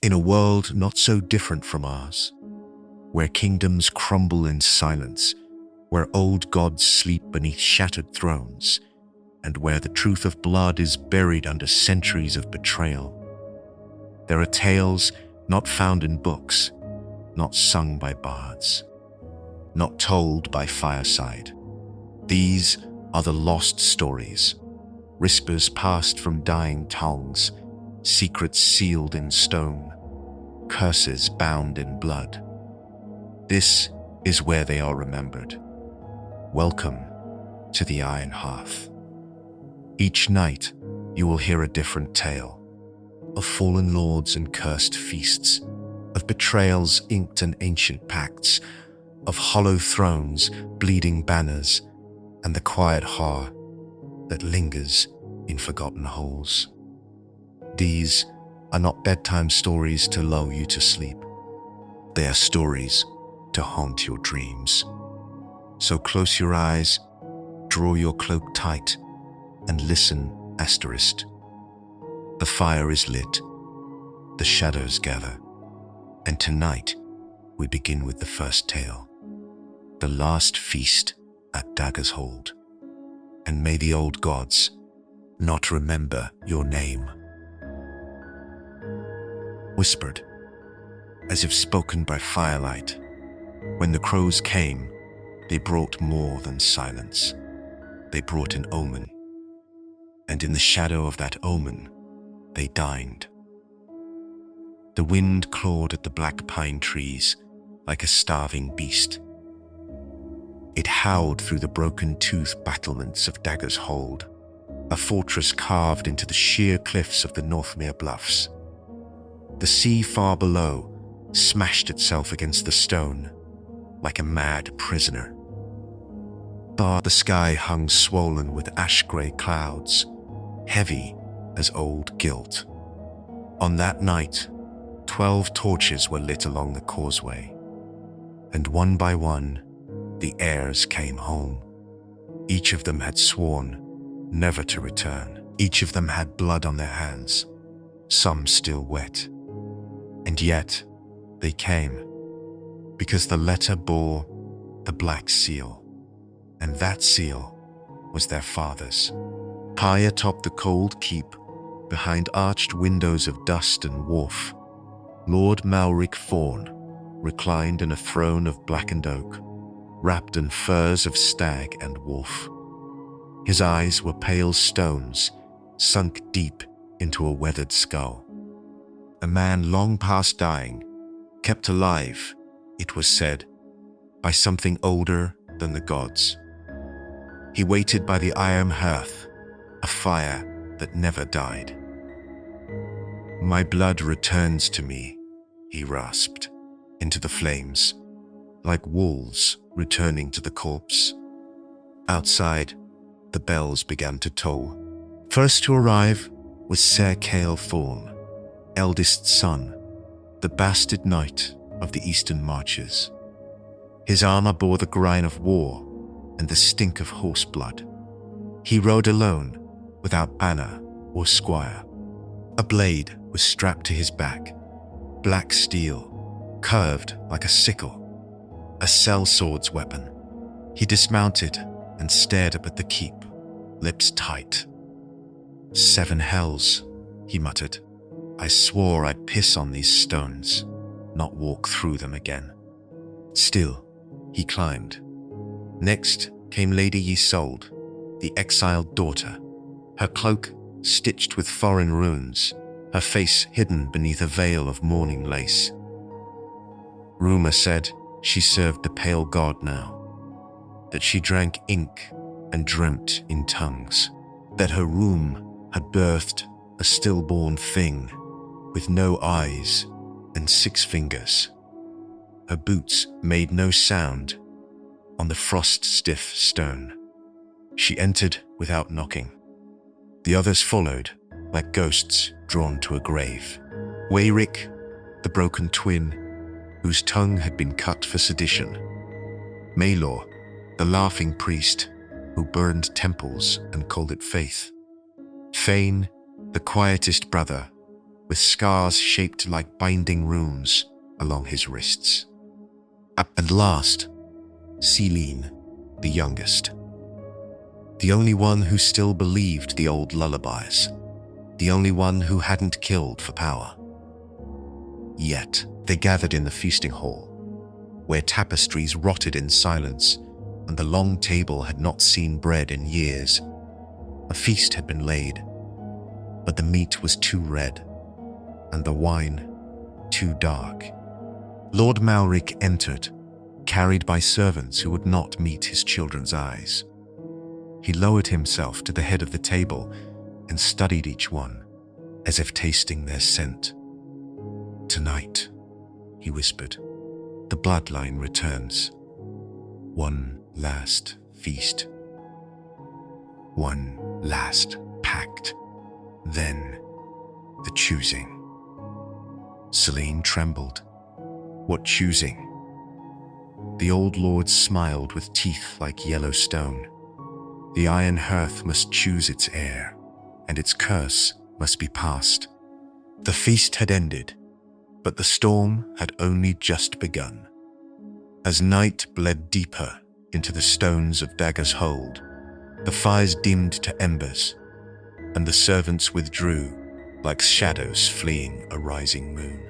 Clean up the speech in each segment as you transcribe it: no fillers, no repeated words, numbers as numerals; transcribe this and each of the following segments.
In a world not so different from ours, where kingdoms crumble in silence, where old gods sleep beneath shattered thrones, and where the truth of blood is buried under centuries of betrayal, there are tales not found in books, not sung by bards, not told by fireside. These are the lost stories, whispers passed from dying tongues, secrets sealed in stone, curses bound in blood. This is where they are remembered. Welcome to the Iron Hearth. Each night, you will hear a different tale of fallen lords and cursed feasts, of betrayals inked in ancient pacts, of hollow thrones, bleeding banners, and the quiet horror that lingers in forgotten holes. These are not bedtime stories to lull you to sleep. They are stories to haunt your dreams. So close your eyes, draw your cloak tight, and listen, asterisk. The fire is lit, the shadows gather, and tonight we begin with the first tale, the last feast at Dagger's hold. And may the old gods not remember your name. Whispered, as if spoken by firelight, when the crows came, they brought more than silence. They brought an omen, and in the shadow of that omen, they dined. The wind clawed at the black pine trees like a starving beast. It howled through the broken-tooth battlements of Dagger's hold, a fortress carved into the sheer cliffs of the Northmere Bluffs. The sea far below smashed itself against the stone like a mad prisoner. The sky hung swollen with ash-grey clouds, heavy as old guilt. On that night, 12 torches were lit along the causeway, and one by one, the heirs came home. Each of them had sworn never to return. Each of them had blood on their hands, some still wet. And yet, they came, because the letter bore the black seal, and that seal was their father's. High atop the cold keep, behind arched windows of dust and wharf, Lord Malric Fawn reclined in a throne of blackened oak, wrapped in furs of stag and wolf. His eyes were pale stones, sunk deep into a weathered skull. A man long past dying, kept alive, it was said, by something older than the gods. He waited by the Iron Hearth, a fire that never died. My blood returns to me, he rasped, into the flames, like wolves returning to the corpse. Outside, the bells began to toll. First to arrive was Sir Cale Thorn, eldest son, the bastard knight of the Eastern Marches. His armor bore the grime of war and the stink of horse blood. He rode alone, without banner or squire. A blade was strapped to his back, black steel, curved like a sickle, a sellsword's weapon. He dismounted and stared up at the keep, lips tight. 7 hells, he muttered. I swore I'd piss on these stones, not walk through them again. Still, he climbed. Next came Lady Isolde, the exiled daughter, her cloak stitched with foreign runes, her face hidden beneath a veil of mourning lace. Rumor said she served the pale god now, that she drank ink and dreamt in tongues, that her womb had birthed a stillborn thing with no eyes and 6 fingers. Her boots made no sound on the frost-stiff stone. She entered without knocking. The others followed, like ghosts drawn to a grave. Wayrick, the broken twin, whose tongue had been cut for sedition. Maelor, the laughing priest, who burned temples and called it faith. Fane, the quietest brother, with scars shaped like binding runes along his wrists. And last, Celine, the youngest. The only one who still believed the old lullabies. The only one who hadn't killed for power. Yet, they gathered in the feasting hall, where tapestries rotted in silence and the long table had not seen bread in years. A feast had been laid, but the meat was too red, and the wine too dark. Lord Malric entered, carried by servants who would not meet his children's eyes. He lowered himself to the head of the table and studied each one, as if tasting their scent. "Tonight," he whispered, "the bloodline returns. One last feast. One last pact. Then, the choosing." Celine trembled. What choosing? The old lord smiled with teeth like yellow stone. The Iron Hearth must choose its heir, and its curse must be passed. The feast had ended, but the storm had only just begun. As night bled deeper into the stones of Dagger's hold, the fires dimmed to embers, and the servants withdrew like shadows fleeing a rising moon.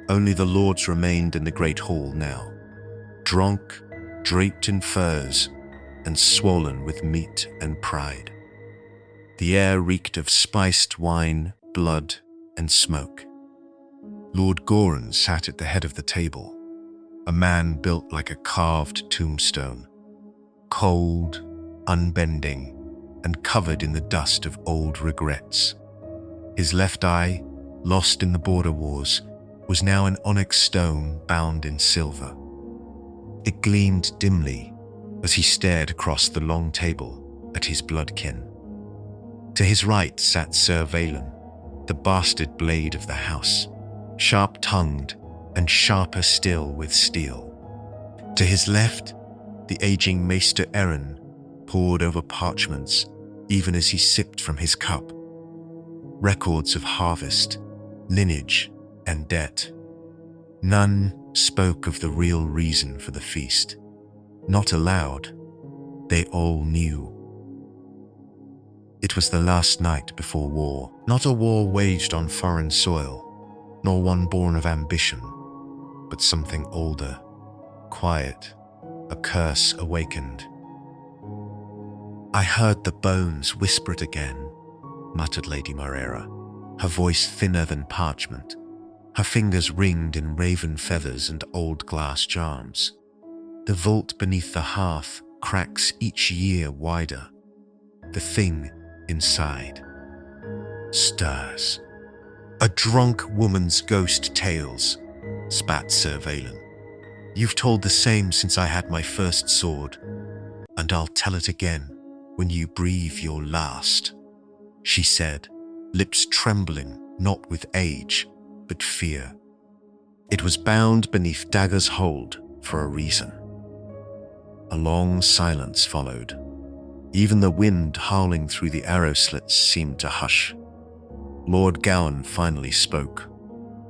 Only the lords remained in the great hall now, drunk, draped in furs, and swollen with meat and pride. The air reeked of spiced wine, blood, and smoke. Lord Goran sat at the head of the table, a man built like a carved tombstone, cold, unbending, and covered in the dust of old regrets. His left eye, lost in the border wars, was now an onyx stone bound in silver. It gleamed dimly as he stared across the long table at his bloodkin. To his right sat Sir Valen, the bastard blade of the house, sharp-tongued and sharper still with steel. To his left, the aging Maester Erin pored over parchments even as he sipped from his cup. Records of harvest, lineage, and debt. None spoke of the real reason for the feast. Not aloud, they all knew. It was the last night before war, not a war waged on foreign soil, nor one born of ambition, but something older, quiet, a curse awakened. "I heard the bones whisper it again," muttered Lady Morera, her voice thinner than parchment, her fingers ringed in raven feathers and old glass charms. The vault beneath the hearth cracks each year wider. The thing inside stirs. "A drunk woman's ghost tales," spat Sir Valen. "You've told the same since I had my first sword, and I'll tell it again when you breathe your last," she said, lips trembling not with age, but fear. It was bound beneath Dagger's hold for a reason. A long silence followed. Even the wind howling through the arrow slits seemed to hush. Lord Gowan finally spoke.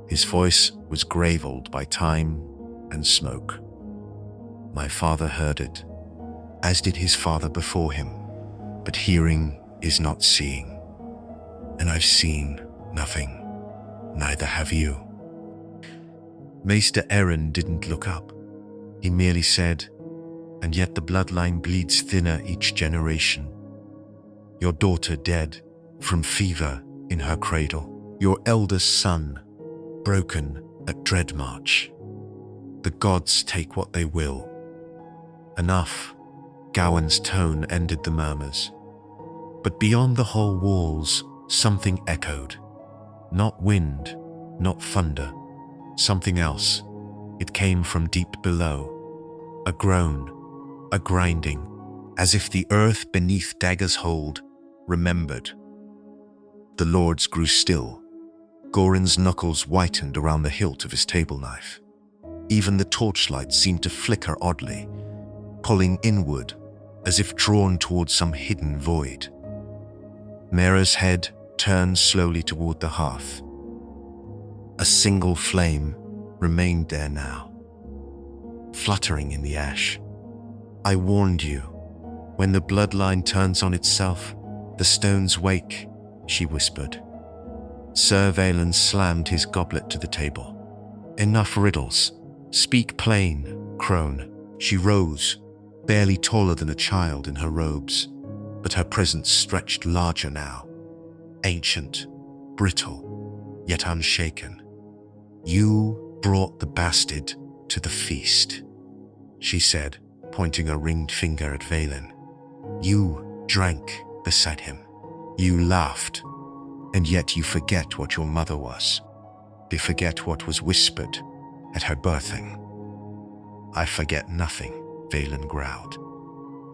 His voice was gravelled by time and smoke. "My father heard it, as did his father before him, but hearing is not seeing. And I've seen nothing, neither have you." Maester Erin didn't look up. He merely said, "And yet the bloodline bleeds thinner each generation. Your daughter dead from fever in her cradle. Your eldest son broken at Dreadmarch. The gods take what they will." Enough. Gowan's tone ended the murmurs. But beyond the hall walls, something echoed. Not wind, not thunder. Something else. It came from deep below. A groan, a grinding, as if the earth beneath Dagger's hold remembered. The lords grew still. Goran's knuckles whitened around the hilt of his table knife. Even the torchlight seemed to flicker oddly, pulling inward as if drawn towards some hidden void. Mera's head turned slowly toward the hearth. A single flame remained there now, fluttering in the ash. I warned you. When the bloodline turns on itself, the stones wake, she whispered. Sir Valen slammed his goblet to the table. Enough riddles. Speak plain, crone. She rose, barely taller than a child in her robes, but her presence stretched larger now. Ancient, brittle, yet unshaken. You brought the bastard to the feast, she said, pointing a ringed finger at Valen. You drank beside him. You laughed, and yet you forget what your mother was. You forget what was whispered at her birthing. I forget nothing, Valen growled.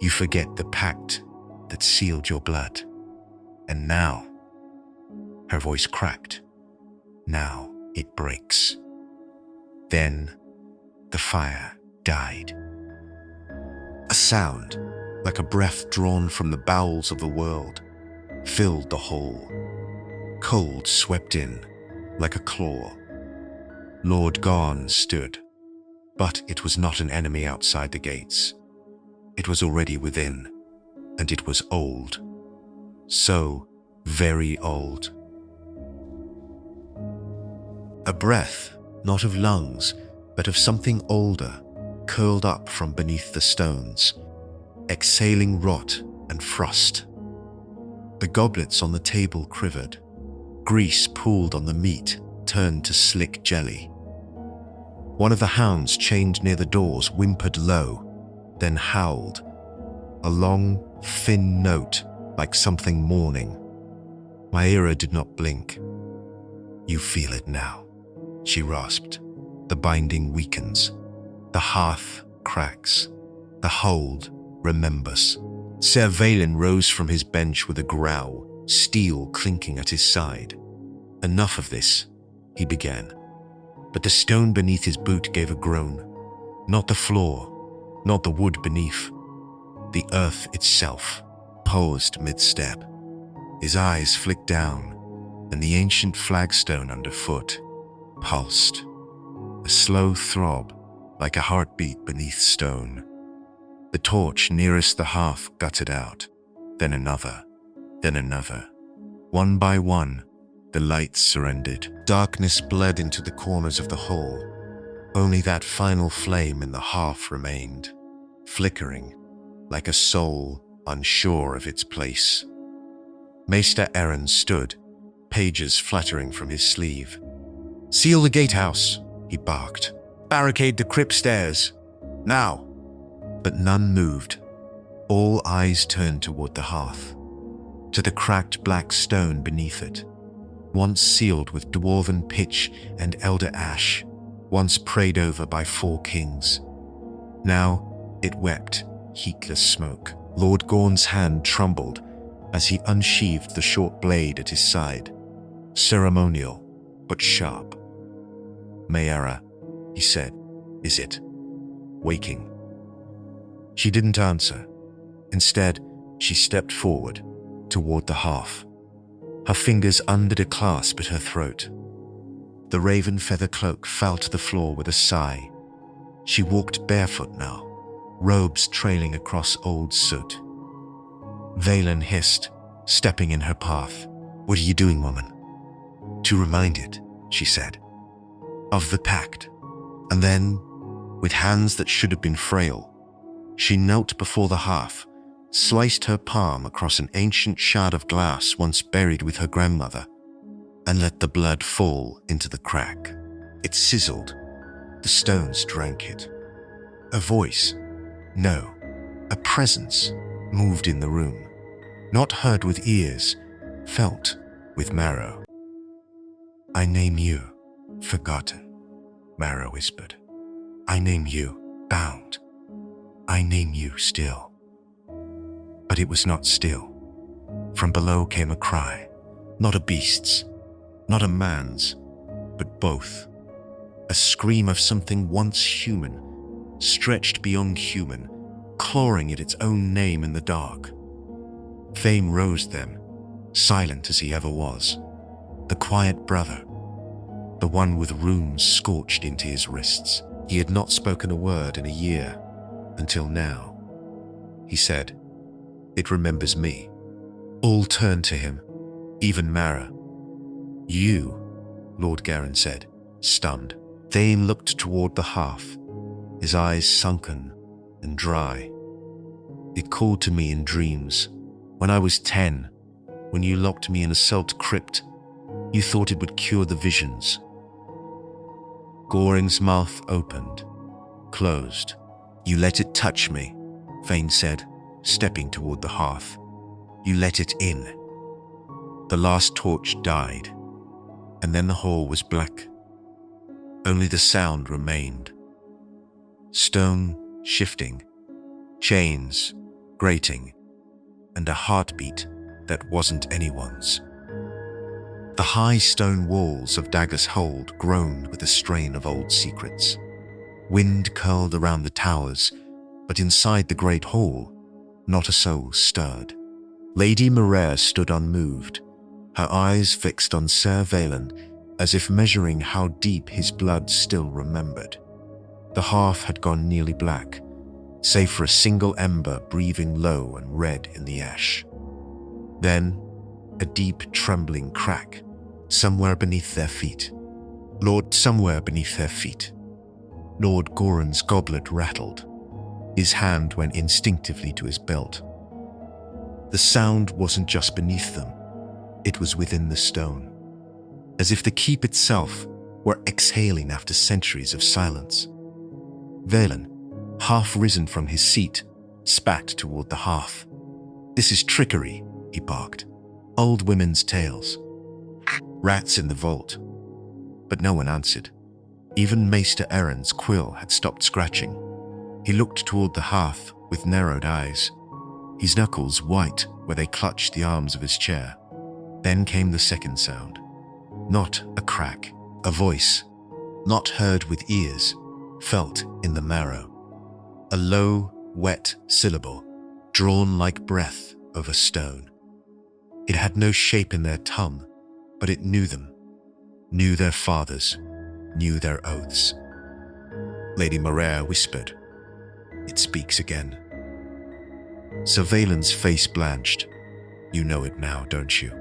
You forget the pact that sealed your blood. And now, her voice cracked. Now it breaks. Then the fire died. A sound, like a breath drawn from the bowels of the world, filled the hall. Cold swept in, like a claw. Lord Garn stood, but it was not an enemy outside the gates. It was already within, and it was old. So very old. A breath, not of lungs, but of something older, curled up from beneath the stones, exhaling rot and frost. The goblets on the table quivered. Grease pooled on the meat, turned to slick jelly. One of the hounds chained near the doors whimpered low, then howled, a long, thin note like something mourning. Maira did not blink. You feel it now, she rasped. The binding weakens. The hearth cracks. The hold remembers. Sir Valen rose from his bench with a growl, steel clinking at his side. Enough of this, he began. But the stone beneath his boot gave a groan. Not the floor, not the wood beneath. The earth itself paused mid-step. His eyes flicked down, and the ancient flagstone underfoot pulsed. A slow throb, like a heartbeat beneath stone. The torch nearest the hearth guttered out, then another, then another. One by one, the lights surrendered. Darkness bled into the corners of the hall. Only that final flame in the hearth remained, flickering, like a soul unsure of its place. Maester Aaron stood, pages fluttering from his sleeve. Seal the gatehouse, he barked. Barricade the crypt stairs. Now. But none moved. All eyes turned toward the hearth, to the cracked black stone beneath it, once sealed with dwarven pitch and elder ash, once prayed over by 4 kings. Now it wept, heatless smoke. Lord Gorn's hand trembled as he unsheathed the short blade at his side. Ceremonial, but sharp. Mayara, he said, is it? Waking. She didn't answer. Instead, she stepped forward, toward the hearth. Her fingers undid a clasp at her throat. The raven feather cloak fell to the floor with a sigh. She walked barefoot now, robes trailing across old soot. Valen hissed, stepping in her path. What are you doing, woman? To remind it, she said, of the pact. And then, with hands that should have been frail, she knelt before the hearth, sliced her palm across an ancient shard of glass once buried with her grandmother, and let the blood fall into the crack. It sizzled. The stones drank it. A voice, no, a presence, moved in the room, not heard with ears, felt with marrow. I name you, forgotten, Marrow whispered. I name you, bound. I name you still. But it was not still. From below came a cry, not a beast's, not a man's, but both. A scream of something once human, stretched beyond human, clawing at its own name in the dark. Fame rose then, silent as he ever was. The quiet brother. the one with runes scorched into his wrists. He had not spoken a word in a year, until now. He said, "It remembers me." All turned to him, even Mara. "You," Lord Garen said, stunned. Thane looked toward the hearth, his eyes sunken and dry. "It called to me in dreams. When I was 10, when you locked me in a Celt crypt, you thought it would cure the visions." Goring's mouth opened, closed. "You let it touch me," Thane said, stepping toward the hearth. "You let it in." The last torch died, and then the hall was black. Only the sound remained. Stone shifting, chains grating, and a heartbeat that wasn't anyone's. The high stone walls of Dagger's hold groaned with a strain of old secrets. Wind curled around the towers, but inside the great hall, not a soul stirred. Lady Marere stood unmoved, her eyes fixed on Sir Valen, as if measuring how deep his blood still remembered. The hearth had gone nearly black, save for a single ember breathing low and red in the ash. Then, a deep trembling crack, somewhere beneath their feet. Somewhere beneath their feet. Lord Goran's goblet rattled. His hand went instinctively to his belt. The sound wasn't just beneath them, it was within the stone, as if the keep itself were exhaling after centuries of silence. Valen, half risen from his seat, spat toward the hearth. "This is trickery," he barked. "Old women's tales. Rats in the vault." But no one answered. Even Maester Erin's quill had stopped scratching. He looked toward the hearth with narrowed eyes, his knuckles white where they clutched the arms of his chair. Then came the second sound. Not a crack, a voice, not heard with ears, felt in the marrow. A low, wet syllable, drawn like breath over stone. It had no shape in their tongue, but it knew them, knew their fathers, knew their oaths. Lady Marere whispered, "It speaks again." Sir Valen's face blanched. "You know it now, don't you?"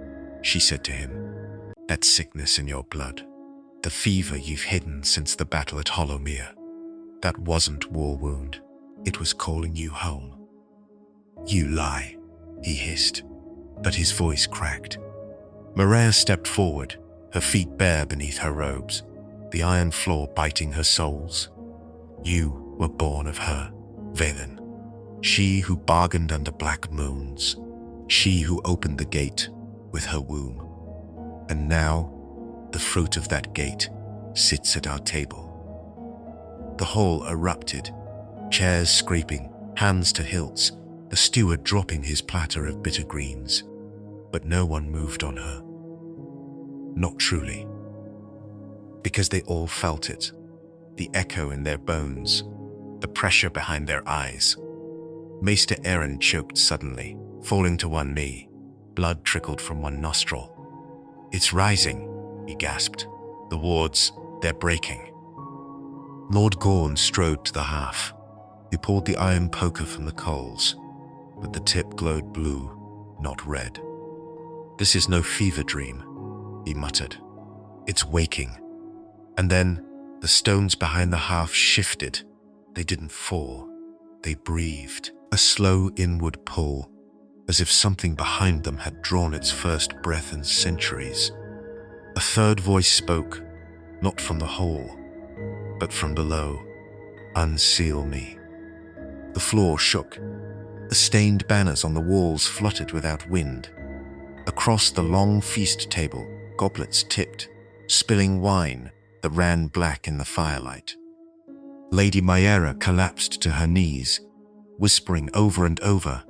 she said to him. "That sickness in your blood, the fever you've hidden since the battle at Hollowmere, that wasn't war wound. It was calling you home." "You lie," he hissed, but his voice cracked. Marere stepped forward, her feet bare beneath her robes, the iron floor biting her soles. "You were born of her, Valen. She who bargained under black moons. She who opened the gate with her womb. And now, the fruit of that gate sits at our table." The hall erupted, chairs scraping, hands to hilts, the steward dropping his platter of bitter greens. But no one moved on her. Not truly. Because they all felt it, the echo in their bones, the pressure behind their eyes. Maester Eren choked suddenly, falling to one knee. Blood trickled from one nostril. "It's rising," he gasped. "The wards, they're breaking." Lord Gorn strode to the hearth. He pulled the iron poker from the coals, but the tip glowed blue, not red. "This is no fever dream," he muttered. "It's waking." And then the stones behind the hearth shifted. They didn't fall. They breathed, a slow inward pull, as if something behind them had drawn its first breath in centuries. A third voice spoke, not from the hole, but from below. "Unseal me." The floor shook. The stained banners on the walls fluttered without wind. Across the long feast table, goblets tipped, spilling wine that ran black in the firelight. Lady Marere collapsed to her knees, whispering over and over,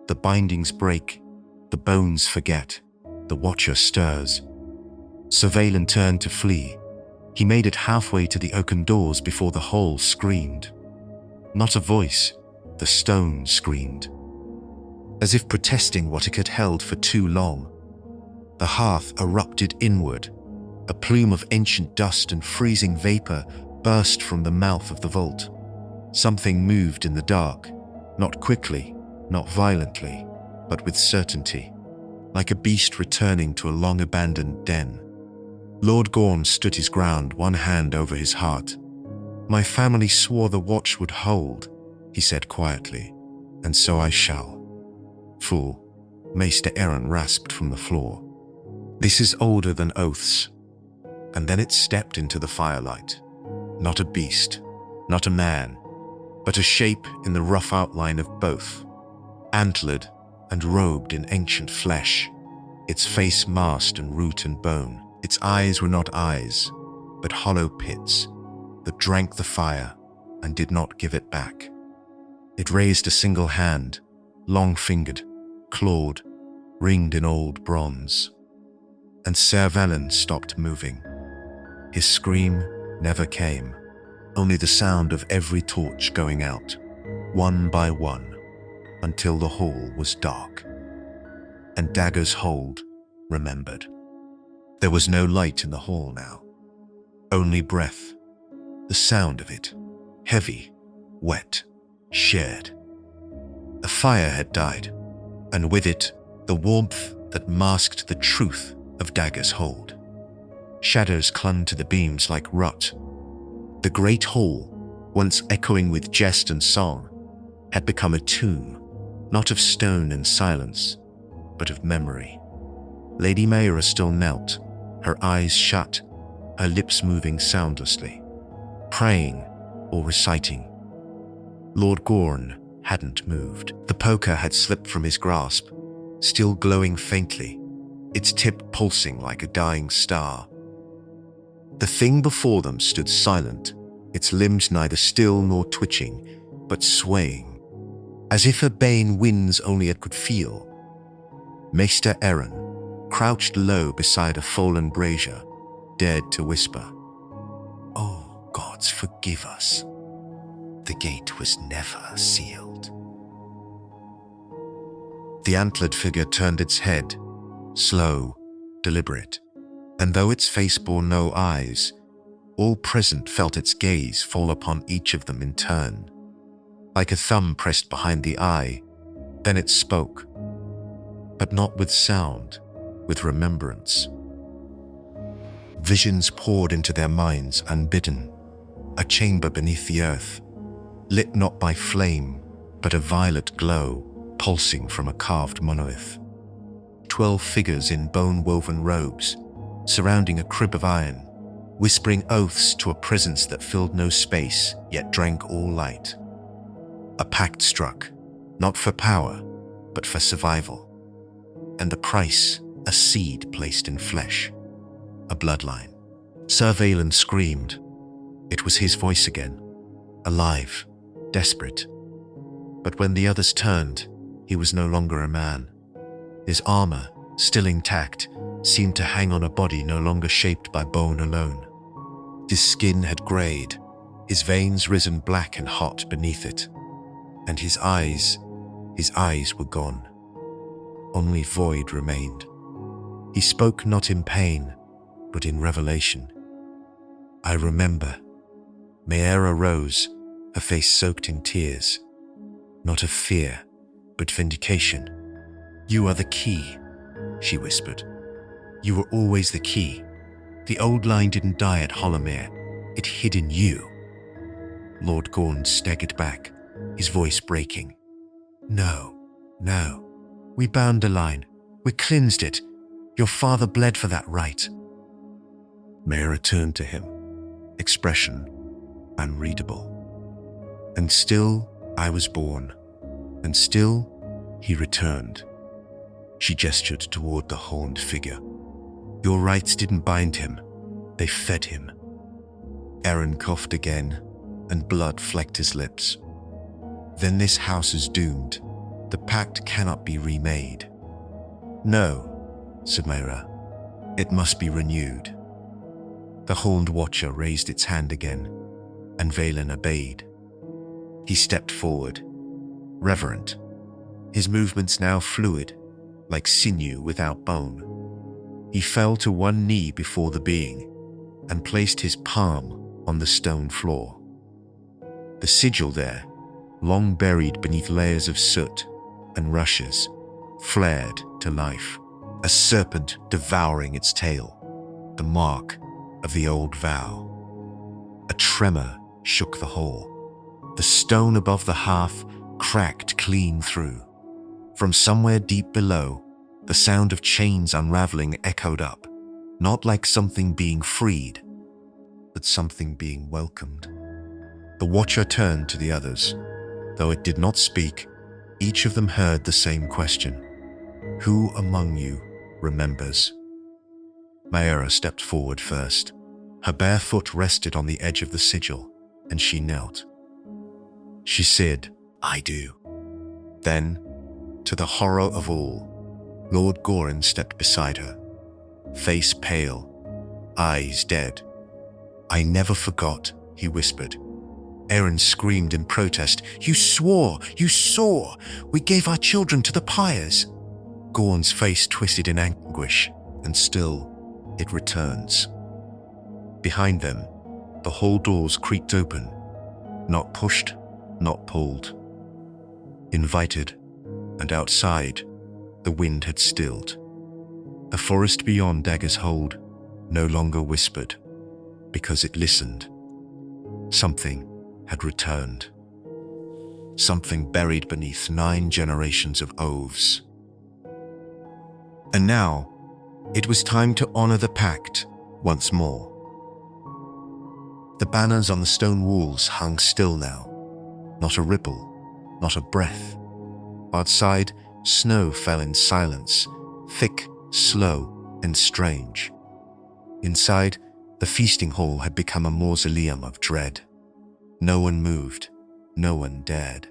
"The bindings break, the bones forget, the watcher stirs." Sir Valen turned to flee. He made it halfway to the oaken doors before the hall screamed. Not a voice, the stone screamed, as if protesting what it had held for too long. The hearth erupted inward, A plume of ancient dust and freezing vapor burst from the mouth of the vault. Something moved in the dark, not quickly, not violently, but with certainty, like a beast returning to a long-abandoned den. Lord Gorn stood his ground, one hand over his heart. "My family swore the watch would hold," he said quietly, "and so I shall." "Fool," Maester Aaron rasped from the floor. "This is older than oaths." And then it stepped into the firelight. Not a beast, not a man, but a shape in the rough outline of both, antlered and robed in ancient flesh, its face masked in root and bone. Its eyes were not eyes, but hollow pits that drank the fire and did not give it back. It raised a single hand, long-fingered, clawed, ringed in old bronze. And Ser Valen stopped moving. His scream never came, only the sound of every torch going out, one by one, until the hall was dark. And Dagger's hold remembered. There was no light in the hall now, only breath, the sound of it, heavy, wet, shared. A fire had died, and with it, the warmth that masked the truth of Dagger's hold. Shadows clung to the beams like rot. The great hall, once echoing with jest and song, had become a tomb, not of stone and silence, but of memory. Lady Mayra still knelt, her eyes shut, her lips moving soundlessly, praying or reciting. Lord Gorn hadn't moved. The poker had slipped from his grasp, still glowing faintly, its tip pulsing like a dying star. The thing before them stood silent, its limbs neither still nor twitching, but swaying, as if her bane winds only it could feel. Maester Aaron, crouched low beside a fallen brazier, dared to whisper, "Oh, gods, forgive us. The gate was never sealed." The antlered figure turned its head, slow, deliberate, and though its face bore no eyes, all present felt its gaze fall upon each of them in turn. Like a thumb pressed behind the eye, then it spoke, but not with sound, with remembrance. Visions poured into their minds unbidden, a chamber beneath the earth, lit not by flame, but a violet glow pulsing from a carved monolith. 12 figures in bone-woven robes, surrounding a crib of iron, whispering oaths to a presence that filled no space, yet drank all light. A pact struck, not for power, but for survival. And the price, a seed placed in flesh, a bloodline. Ser Valen screamed. It was his voice again, alive, desperate. But when the others turned, he was no longer a man. His armor, still intact, seemed to hang on a body no longer shaped by bone alone. His skin had grayed, his veins risen black and hot beneath it, and his eyes were gone. Only void remained. He spoke not in pain, but in revelation. "I remember." Mayra rose, her face soaked in tears. Not of fear, but vindication. "You are the key," she whispered. "You were always the key. The old line didn't die at Hollowmere. It hid in you." Lord Gorn staggered back, his voice breaking. No. We bound the line. We cleansed it. Your father bled for that right." Mayra turned to him, expression unreadable. "And still I was born, and still he returned." She gestured toward the horned figure. "Your rights didn't bind him, they fed him." Aaron coughed again, and blood flecked his lips. "Then this house is doomed. The pact cannot be remade." "No," said Mayra. "It must be renewed." The horned watcher raised its hand again, and Valen obeyed. He stepped forward, reverent, his movements now fluid, like sinew without bone. He fell to one knee before the being and placed his palm on the stone floor. The sigil there, long buried beneath layers of soot and rushes, flared to life, a serpent devouring its tail, the mark of the old vow. A tremor shook the hall. The stone above the hearth cracked clean through. From somewhere deep below, the sound of chains unraveling echoed up, not like something being freed, but something being welcomed. The watcher turned to the others. Though it did not speak, each of them heard the same question. Who among you remembers? Mayra stepped forward first. Her bare foot rested on the edge of the sigil, and she knelt. She said, I do. Then, to the horror of all, Lord Gorin stepped beside her, face pale, eyes dead. I never forgot, he whispered. Erin screamed in protest. You swore! You saw! We gave our children to the pyres! Gorn's face twisted in anguish, and still, it returns. Behind them, the hall doors creaked open, not pushed, not pulled. Invited, and outside, the wind had stilled. The forest beyond Dagger's hold no longer whispered, because it listened. Something had returned. Something buried beneath 9 generations of oaths. And now, it was time to honor the pact once more. The banners on the stone walls hung still now. Not a ripple, not a breath. Outside, snow fell in silence, thick, slow, and strange. Inside, the feasting hall had become a mausoleum of dread. No one moved, no one dared.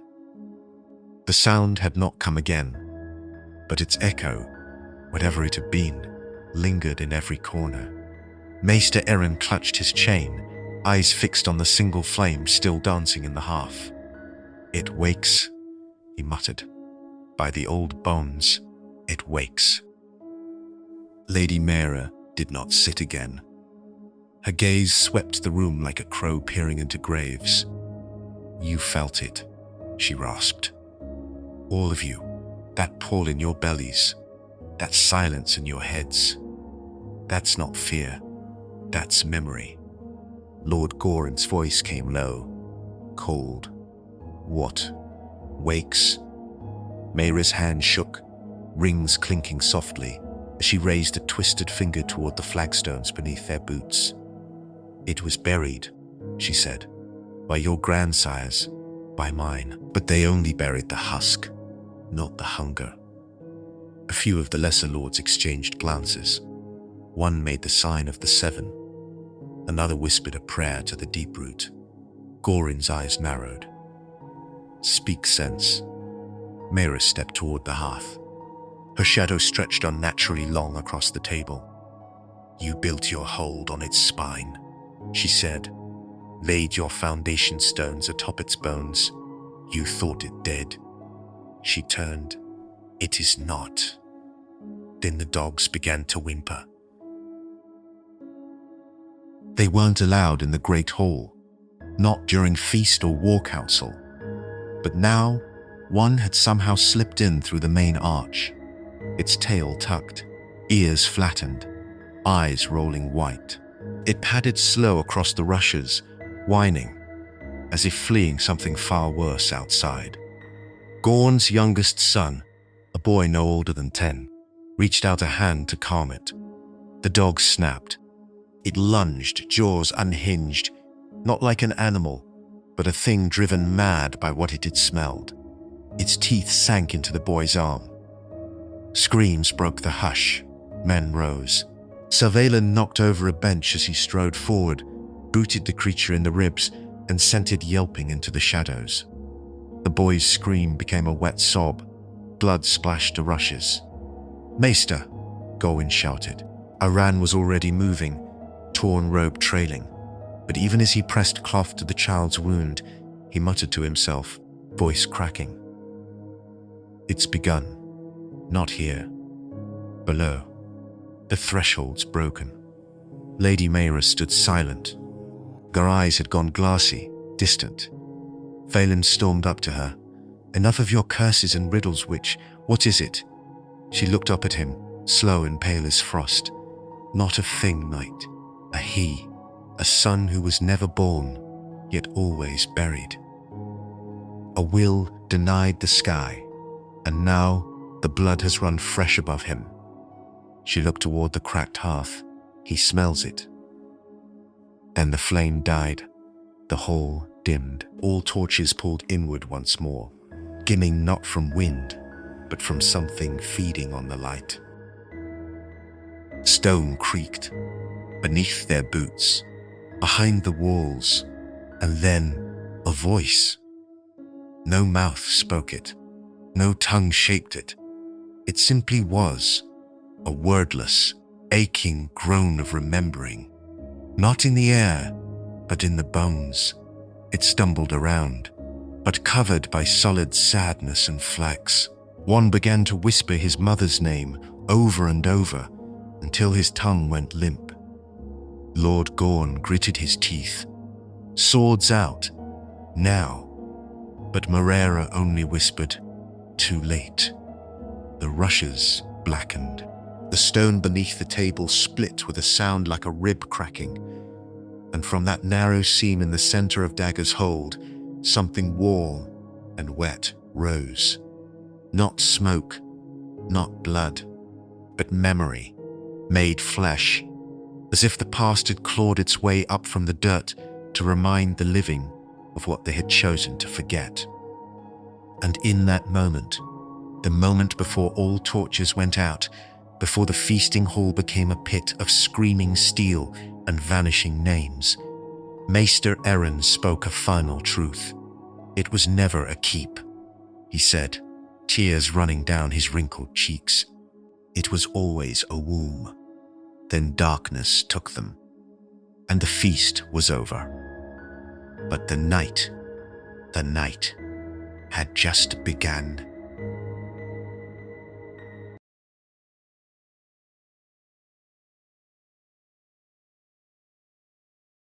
The sound had not come again, but its echo, whatever it had been, lingered in every corner. Maester Erin clutched his chain, eyes fixed on the single flame still dancing in the hearth. It wakes, he muttered. By the old bones, it wakes. Lady Mayra did not sit again. Her gaze swept the room like a crow peering into graves. You felt it, she rasped. All of you, that pull in your bellies, that silence in your heads. That's not fear, that's memory. Lord Gorin's voice came low, cold. What? Wakes? Mayra's hand shook, rings clinking softly, as she raised a twisted finger toward the flagstones beneath their boots. It was buried, she said, by your grandsires, by mine, but they only buried the husk, not the hunger. A few of the lesser lords exchanged glances. One made the sign of the 7. Another whispered a prayer to the deep root. Gorin's eyes narrowed. Speak sense. Mayra stepped toward the hearth. Her shadow stretched unnaturally long across the table. You built your hold on its spine, she said. Laid your foundation stones atop its bones. You thought it dead. She turned. It is not. Then the dogs began to whimper. They weren't allowed in the great hall, not during feast or war council. But now, one had somehow slipped in through the main arch, its tail tucked, ears flattened, eyes rolling white. It padded slow across the rushes, whining, as if fleeing something far worse outside. Gorn's youngest son, a boy no older than 10, reached out a hand to calm it. The dog snapped. It lunged, jaws unhinged, not like an animal, but a thing driven mad by what it had smelled. Its teeth sank into the boy's arm. Screams broke the hush. Men rose. Sir Valen knocked over a bench as he strode forward, booted the creature in the ribs, and sent it yelping into the shadows. The boy's scream became a wet sob. Blood splashed the rushes. Maester, Gorin shouted. Aran was already moving, torn robe trailing. But even as he pressed cloth to the child's wound, he muttered to himself, voice cracking. It's begun. Not here. Below. the thresholds broken. Lady Mayra stood silent. Her eyes had gone glassy, distant. Phelan stormed up to her. "Enough of your curses and riddles, witch. What is it?" She looked up at him, slow and pale as frost. "Not a thing, knight. A he. A son who was never born, yet always buried. A will denied the sky, and now the blood has run fresh above him." She looked toward the cracked hearth. "He smells it." Then the flame died. The hall dimmed. All torches pulled inward once more, dimming not from wind, but from something feeding on the light. Stone creaked beneath their boots, behind the walls, and then a voice. No mouth spoke it, no tongue shaped it. It simply was a wordless, aching groan of remembering. Not in the air, but in the bones. It stumbled around, but covered by solid sadness and flax. One began to whisper his mother's name over and over until his tongue went limp. Lord Gorn gritted his teeth. Swords out, now. But Morera only whispered, "Too late." The rushes blackened. The stone beneath the table split with a sound like a rib cracking. And from that narrow seam in the center of Dagger's hold, something warm and wet rose. Not smoke, not blood, but memory, made flesh, as if the past had clawed its way up from the dirt to remind the living of what they had chosen to forget. And in that moment, the moment before all torches went out, before the feasting hall became a pit of screaming steel and vanishing names, Maester Eren spoke a final truth. It was never a keep, he said, tears running down his wrinkled cheeks. It was always a womb. Then darkness took them, and the feast was over. But the night had just begun.